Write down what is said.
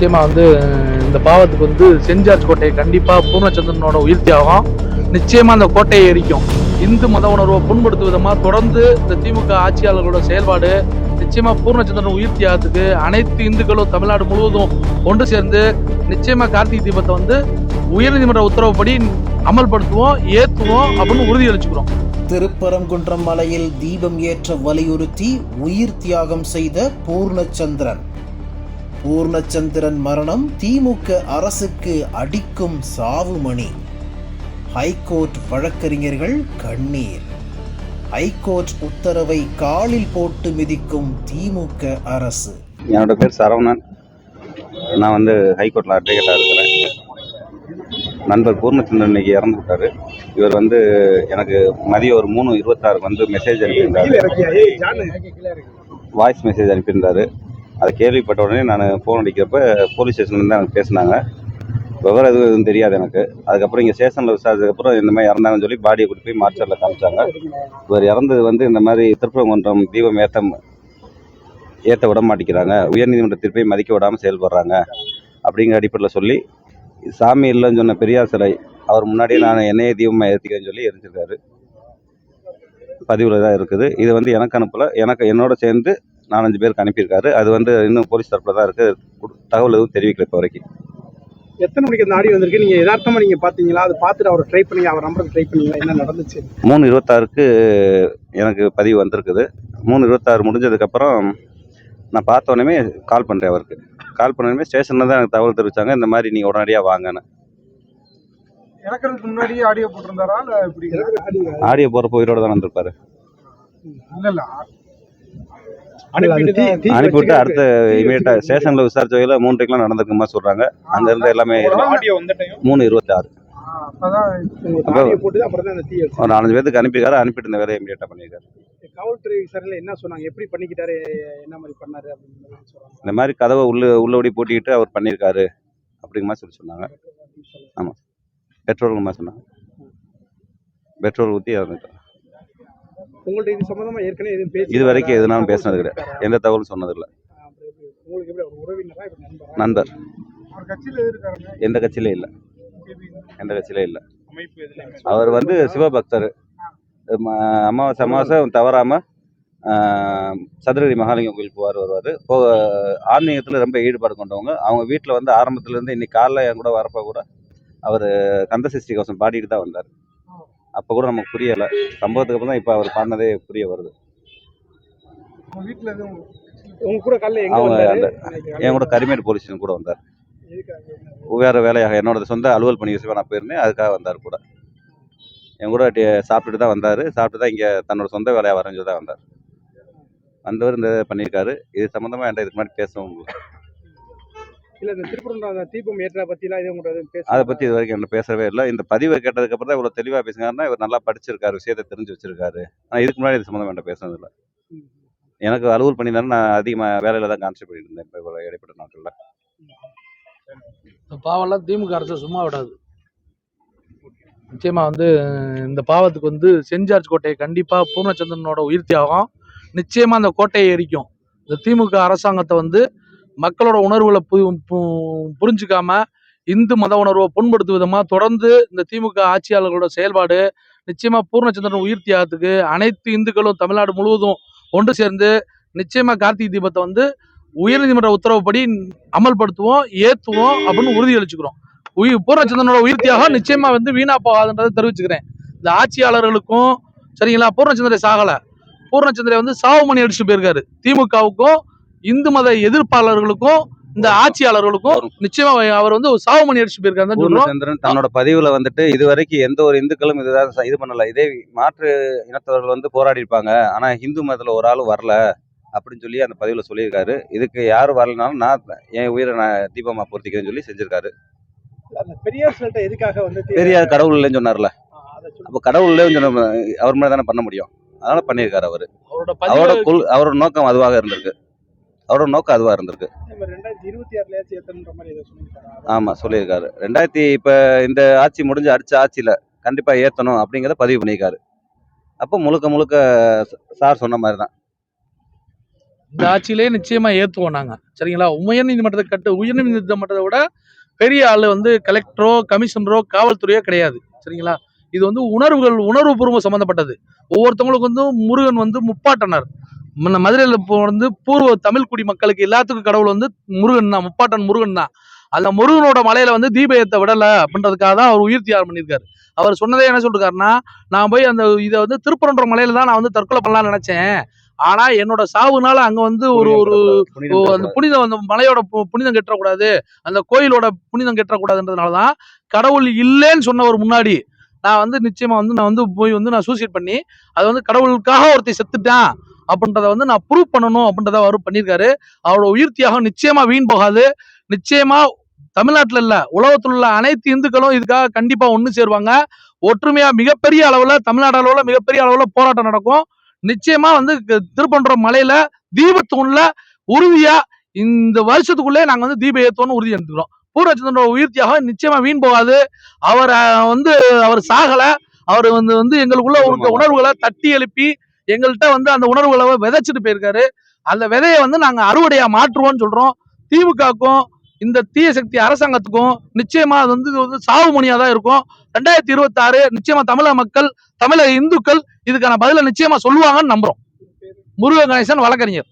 நிச்சயமா இந்த பாவத்துக்கு சென்ட் கோட்டையை கண்டிப்பா பூர்ணச்சந்திரனோட உயிர் தியாகம் நிச்சயமா அந்த கோட்டையை எரிக்கும். இந்து மத உணர்வை புண்படுத்தும் விதமா தொடர்ந்து இந்த திமுக ஆட்சியாளர்களோட செயல்பாடு நிச்சயமா பூர்ணச்சந்திரன் உயிர் தியாகத்துக்கு அனைத்து இந்துக்களும் தமிழ்நாடு முழுவதும் ஒன்று சேர்ந்து நிச்சயமா கார்த்திகை தீபத்தை உயர்நீதிமன்ற உத்தரவுப்படி அமல்படுத்துவோம், ஏத்துவோம் அப்படின்னு உறுதியளிச்சுக்கிறோம். திருப்பரங்குன்றம் மலையில் தீபம் ஏற்ற வலியுறுத்தி உயிர் தியாகம் செய்த பூர்ணச்சந்திரன் மரணம் திமுக அரசுக்கு அடிக்கும் சாவுமணி. ஹைகோர்ட் வழக்கறிஞர்கள் கண்ணீர். ஹைகோர்ட் உத்தரவை காலில் போட்டு மிதிக்கும் திமுக அரசு. என்னோட பேர் சரவணன். நான் ஹைகோர்ட்ல அட்வொகேட்டா இருக்கிறேன். நண்பர் பூர்ணச்சந்திரன் இன்னைக்கு இறந்து விட்டாரு. இவர் எனக்கு மதியம் ஒரு 3:26 மெசேஜ் அனுப்பியிருந்தாரு, வாய்ஸ் மெசேஜ் அனுப்பியிருந்தாரு. அதை கேள்விப்பட்ட உடனே நான் ஃபோன் அடிக்கிறப்ப போலீஸ் ஸ்டேஷன்லேருந்து எனக்கு பேசினாங்க. விவரம் எதுவும் தெரியாது எனக்கு. அதுக்கப்புறம் இங்கே ஸ்டேஷனில் விசாரிச்சதுக்கப்புறம் இந்த மாதிரி இறந்தாங்கன்னு சொல்லி பாடியை கூட்டி போய் மார்ச்சரில் காமிச்சாங்க. இவர் இறந்தது இந்த மாதிரி திருப்பரங்குன்றம் தீபம் ஏற்ற விட மாட்டேங்கிறாங்க, உயர்நீதிமன்ற தீர்ப்பை மதிக்க விடாமல் செயல்படுறாங்க அப்படிங்கிற அடிப்படையில் சொல்லி, சாமி இல்லைன்னு சொன்ன பெரியார் சிலை அவர் முன்னாடியே நான் என்னையே தீபமாக ஏற்றிக்கிறேன்னு சொல்லி எரிஞ்சிருக்காரு. பதிவில் தான் இருக்குது. இது எனக்கு அனுப்பலை, என்னோட சேர்ந்து 4-5 பேருக்கு அனுப்பியிருக்காரு. அது இன்னும் போலீஸ் தரப்பில் தான் இருக்குது. தகவல் எதுவும் தெரிவிக்கல இப்போ வரைக்கும். எத்தனை மணிக்கு அந்த ஆடியோ வந்திருக்கு? நீங்கள் யதார்த்தமாக நீங்கள் பார்த்தீங்களா? அதை பார்த்துட்டு அவரை ட்ரை பண்ணி அவர் நம்பருக்கு ட்ரை பண்ணீங்களா? என்ன நடந்துச்சு? 3:26 எனக்கு பதிவு வந்திருக்குது. 3:26 முடிஞ்சதுக்கப்புறம் நான் பார்த்த உடனே கால் பண்ணுறேன். அவருக்கு கால் பண்ணணுமே ஸ்டேஷனில் தான் எனக்கு தகவல் தெரிவித்தாங்க, இந்த மாதிரி நீங்கள் உடனடியாக வாங்கன்னு. இறக்கிறதுக்கு முன்னாடியே ஆடியோ போட்டிருந்தாரா இல்லை இப்படி? ஆடியோ போகிறப்போ உயிரோடு தான் வந்திருப்பாரு. இல்லை அனுப்பிவிட்டு அடுத்த இமீடியட்டா ஸ்டேஷன்ல விசாரிச்ச வகையில 3:00 நடந்திருக்குமா சொல்றாங்க. அங்க இருந்து எல்லாமே 3:26 ஒரு 4-5 பேருக்கு அனுப்பியிருக்காரு. அனுப்பிட்டு இந்த வேலையை இமீடியட்டா பண்ணியிருக்காரு. காவல்துறை விசாரணையில என்ன சொன்னாங்க, எப்படி பண்ணிக்கிட்டாரு, என்ன மாதிரி பண்ணாரு அப்படின்னு சொல்றாங்க. இந்த மாதிரி கதவை உள்ளபடி பூட்டிக்கிட்டு அவர் பண்ணியிருக்காரு அப்படிங்கிற மாதிரி சொன்னாங்க. ஆமா, பெட்ரோல் மாதிரி சொன்னாங்க. பெட்ரோல் ஊற்றி இறந்துட்டார். உங்கள்ட்ட இது சம்பந்தமா ஏற்கனவே எதுவும் பேசி இது வரைக்கும் எதுனாலும் பேசினது கிடையாது, எந்த தகவலும் சொன்னதில்லை. உங்களுக்கு எப்படி உறவினரா நண்பர்? எந்த கட்சியிலே இல்லை, எந்த கட்சியிலே இல்லை. அவர் சிவபக்தர். அமாவாசை தவறாம சதுரகிரி மகாலிங்கம் கோயில் வருவார். ஆன்மீகத்தில் ரொம்ப ஈடுபாடு கொண்டவங்க. அவங்க வீட்டில் ஆரம்பத்துலேருந்து இன்னைக்கு காலைல என் கூட வரப்போ கூட அவர் கந்தசஷ்டி கவசம் பாடிட்டு தான் வந்தார். அப்போ கூட நமக்கு புரியலை. சம்பவத்துக்கு அப்புறம் தான் இப்போ அவர் பாடினதே புரிய வருது. அவங்க என் கூட கரிமேடு போலீஸ் ஸ்டேஷன் கூட வந்தார். வேறு வேலையாக என்னோட சொந்த அலுவல் பணி விஷயமா நான் போயிருந்தேன், அதுக்காக வந்தார் கூட. என் கூட சாப்பிட்டுட்டு தான் வந்தார். சாப்பிட்டு தான் இங்கே தன்னோட சொந்த வேலையாக வரைஞ்சு தான் வந்தார். வந்தவர் இந்த பண்ணியிருக்காரு. இது சம்மந்தமாக என்கிட்ட இதுக்கு மாதிரி பேசவும் இல்லை. இந்த திருப்பரங்குன்றம் தீபம் ஏற்ற பற்றிலாம் அதை பற்றி இது வரைக்கும் என்ன பேசவே இல்லை. இந்த பதிவை கேட்டதுக்கப்புறம் தான் இவ்வளோ தெளிவாக பேசுனாருன்னா இவர் நல்லா படிச்சிருக்காரு, விஷயத்தை தெரிஞ்சு வச்சிருக்காரு. ஆனால் இதுக்கு முன்னாடி இது சம்மந்தமாக என்கிட்ட பேசுனதில்லை. எனக்கு அலுவல் பண்ணியிருந்தாலும் நான் அதிகமாக வேலையில் தான் கான்சென்ட்ரேட் பண்ணிட்டு இருந்தேன் இப்போ இவ்வளோ இடைப்பட்ட நாட்களில். இந்த பாவம்லாம் திமுக அரசு சும்மா விடாது. நிச்சயமா இந்த பாவத்துக்கு சென்ட் கோட்டையை கண்டிப்பா பூர்ணச்சந்திரனோட உயிர் தியாகம் நிச்சயமா அந்த கோட்டையை எரிக்கும். இந்த திமுக அரசாங்கத்தை மக்களோட உணர்வுகளை புரிஞ்சுக்காம இந்து மத உணர்வை புண்படுத்தும் விதமா தொடர்ந்து இந்த திமுக ஆட்சியாளர்களோட செயல்பாடு நிச்சயமா பூர்ணச்சந்திரன் உயிர் தியாகத்துக்கு அனைத்து இந்துக்களும் தமிழ்நாடு முழுவதும் ஒன்று சேர்ந்து நிச்சயமா கார்த்திகை தீபத்தை உயர்நீதிமன்ற உத்தரவுப்படி அமல்படுத்துவோம், ஏத்துவோம் அப்படின்னு உறுதியளிச்சுக்கிறோம். பூர்ணச்சந்திரனோட உயிர் தியாகம் நிச்சயமா வீணா போகாதுன்றதை தெரிவிச்சுக்கிறேன். இந்த ஆட்சியாளர்களுக்கும் சரிங்களா, பூர்ணச்சந்திரன் சாகல, பூர்ணச்சந்திரன் சாவு மணி அடிச்சுட்டு போயிருக்காரு. திமுகவுக்கும் இந்து மத எதிர்ப்பாளர்களுக்கும் இந்த ஆட்சியாளர்களுக்கும் நிச்சயமா அவர் சாவு மணி அடிச்சுட்டு போயிருக்காரு. பூர்ணச்சந்திரன் தன்னோட பதிவுல இது வரைக்கும் எந்த ஒரு இந்துக்களும் இது பண்ணல. இதே மாற்று இனத்தவர்கள் போராடி இருப்பாங்க, ஆனா இந்து மதத்துல ஒரு ஆளும் வரல அப்படின்னு சொல்லி அந்த பதிவுல சொல்லியிருக்காரு. இதுக்கு யாரும் வரலனாலும் நான் என் உயிரை நான் தீபமா பொருத்திக்கிறேன்னு சொல்லி செஞ்சிருக்காரு. பெரியார் கடவுள் இல்லைன்னு சொன்னார்ல, அப்ப கடவுள் இல்லைன்னு சொன்ன அவர் மாதிரி தானே பண்ண முடியும். அதனால பண்ணியிருக்காரு அவரு. அவரோட நோக்கம் அதுவாக இருந்திருக்கு. அவரோட நோக்கம் அதுவா இருந்திருக்கு. ஆமா சொல்லியிருக்காரு. இப்ப இந்த ஆட்சி முடிஞ்சு அடிச்ச ஆட்சியில கண்டிப்பா ஏத்தணும் அப்படிங்கிறத பதிவு பண்ணியிருக்காரு. அப்போ முழுக்க சார் சொன்ன மாதிரி தான். இந்த ஆட்சியிலே நிச்சயமா ஏத்துவோம் நாங்க. சரிங்களா? உயர்நீதிமன்றத்தை விட பெரிய ஆளு வந்து கலெக்டரோ, கமிஷனரோ, காவல்துறையோ கிடையாது. சரிங்களா? இது வந்து உணர்வுபூர்வம் சம்பந்தப்பட்டது. ஒவ்வொருத்தவங்களுக்கு வந்து முருகன் வந்து முப்பாட்டனார். மதுரையில இப்போ வந்து பூர்வ தமிழ் குடி மக்களுக்கு எல்லாத்துக்கும் கடவுள் வந்து முருகன் தான், முப்பாட்டன் முருகன் தான். அந்த முருகனோட மலையில வந்து தீப ஏத்த விடல அப்படின்றதுக்காக தான் அவர் உயிர் தியாகம் பண்ணியிருக்காரு. அவர் சொன்னதே என்ன சொல்லிருக்காருன்னா, நான் போய் அந்த இதை வந்து திருப்பரன்ற மலையில தான் நான் வந்து தற்கொலை பண்ணலாம்னு நினைச்சேன். ஆனா என்னோட சாவுனால அங்க வந்து ஒரு அந்த புனிதம், அந்த மலையோட புனிதம் கெட்டக்கூடாது, அந்த கோயிலோட புனிதம் கெட்டக்கூடாதுன்றதுனாலதான் கடவுள் இல்லைன்னு சொன்னவர் முன்னாடி நான் வந்து நிச்சயமா வந்து நான் வந்து போய் வந்து நான் சூசைட் பண்ணி அது வந்து கடவுளுக்காக ஒருத்தர் செத்துட்டான் அப்படின்றத வந்து நான் ப்ரூவ் பண்ணணும் அப்படின்றத அவர் பண்ணியிருக்காரு. அவரோட உயிர் தியாகம் நிச்சயமா வீண் போகாது. நிச்சயமா தமிழ்நாட்டுல இல்ல, உலகத்துல உள்ள அனைத்து இந்துக்களும் இதுக்காக கண்டிப்பா ஒண்ணு சேருவாங்க. ஒற்றுமையா மிகப்பெரிய அளவுல, தமிழ்நாடு அளவுல மிகப்பெரிய அளவுல போராட்டம் நடக்கும். நிச்சயமா வந்து திருப்பன்ற மலையில தீபத்தூண்ல உறுதியா இந்த வருஷத்துக்குள்ளே நாங்க வந்து தீபம் ஏத்தோம்னு உறுதி எடுத்துக்கிறோம். பூர்ணச்சந்திரனோட உயிர் தியாகம் நிச்சயமா வீண் போகாது. அவர் வந்து அவர் சாகல. அவர் வந்து எங்களுக்குள்ள இருக்க உணர்வுகளை தட்டி எழுப்பி எங்கள்கிட்ட வந்து அந்த உணர்வுகளை விதைச்சிட்டு போயிருக்காரு. அந்த விதையை வந்து நாங்க அறுவடையா மாற்றுவோம்னு சொல்றோம். திமுகவுக்கும் இந்த தீய சக்தி அரசாங்கத்துக்கும் நிச்சயமா அது வந்து சாவு மணியா தான் இருக்கும். 2026 நிச்சயமா தமிழக மக்கள், தமிழக இந்துக்கள் இதுக்கான பதிலை நிச்சயமா சொல்லுவாங்கன்னு நம்புறோம். முருக கணேசன், வழக்கறிஞர்.